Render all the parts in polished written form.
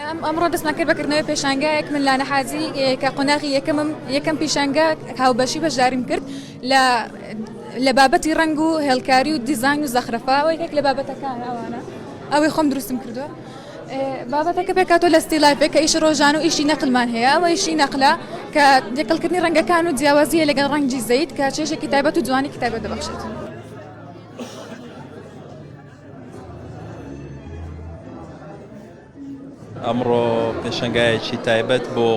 ئەمڕۆ دەستمان کرد بەکردنەوەی پێشانگایەک من لا نەحازی کە قۆناغی یەکەم پێشانگا هاوبەشی بەشداریم کرد لە بابەتی ڕنگ و هێڵکاری و دیزاین و زەخرەفا و یەکێک لە بابەتەکان ئەوانە ئەوەی خۆم دروستم کردووە. بابەتەکە پێکاتۆ لە ستیلایفێک کە ئیش ڕۆژان و ئیشی نەقلمان هەیە ئەوە ئیشی نەقلە کە دەقلکردنی ڕەنگەکان و جیاوازیە لەگەڵ ڕەنگی زەید کە چێژێکی تایبەت و جوانی کتابە دەبەخشێت. ئەمڕۆ پێشەنگایەکی تایبەت بۆ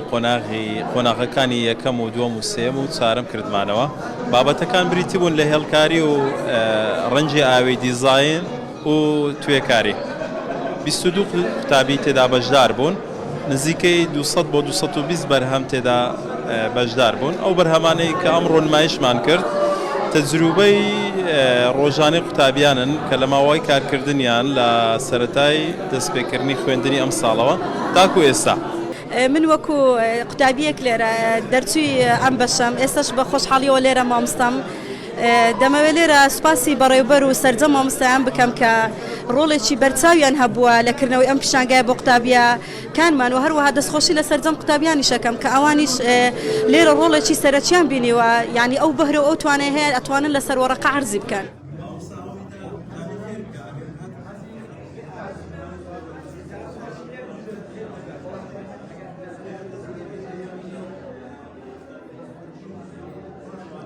قۆناغەکانی یەکەم و دووەم و سێم و چارەم کردمانەوە. بابەتەکان بریتی بوون لە هێڵکاری و ڕەنگی ئاوی دیزاین و توێکاری. 22 قوتابی تێدا بەشدار بوون، نزیکەی 200 بۆ 220 بەرهەم تێدا بەشدار بوون. ئەو بەرهەمانەی کە ئەمڕۆ نمایشمان کرد تەجروبەی ڕۆژانەی قوتابیانن کە لە ماوەی کارکردنیان لە سەرەتای دەستپێکردنی خوێندنی ئەم ساڵەوە تاکو ئێستا. من وەکو قوتابیەک لێرە دەرچووی ئەم بەشەم ئێستاش بە خۆشحاڵیەوە لێرە مامۆستام. دەمەوێت لێرە سوپاسی بەڕێوەبەر و سەرجەم مامۆستایان بکەم کە ڕۆڵێکی بەرچاویان هەبووە لەکردنەوەی ئەم پیشانگای بۆ قوتابیەکانمان و هەروەها دەستخۆشی لە سەرجەم قوتابیانی شەکەم کە ئەوانیش لێرە ڕۆڵێکی سەرەکیان بینیوە، یعنی ئەو بەهرە و ئەو توانای هەیە ئەتوانن لەسەر وەرەقە عەرزی بکەن.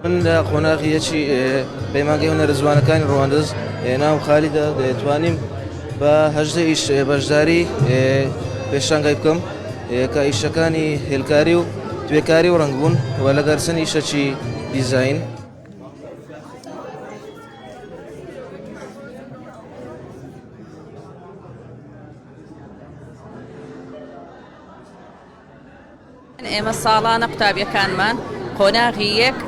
من لە قۆناغیەکی پەیمانگەی هونەرە جوانەکانی ڕەواندز ناو خالیدا دەتوانیم بە 18 ئیش بەشداری پێشانگای بکەم کە ئیشەکانی هێلکاری و توێکاری و ڕنگ بوون و لەگەرسن ئیشەکی دیزاین. ئێمە ساڵانە قوتابیەکانمان قۆناغی یەک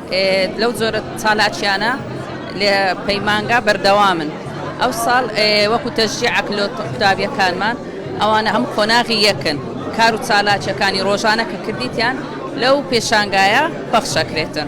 لەو جۆرە چالاکیانە لە پەیمانگا بەردەوامن. ئەو ساڵ وەکو تەشجیعەک لە قوتابیەکانمان ئەوانە هەم قۆناغی یەکن، کار و چالاکیەکانی ڕۆژانە کە کردیتیان لەو پێشانگایە پەخشەکرێتن.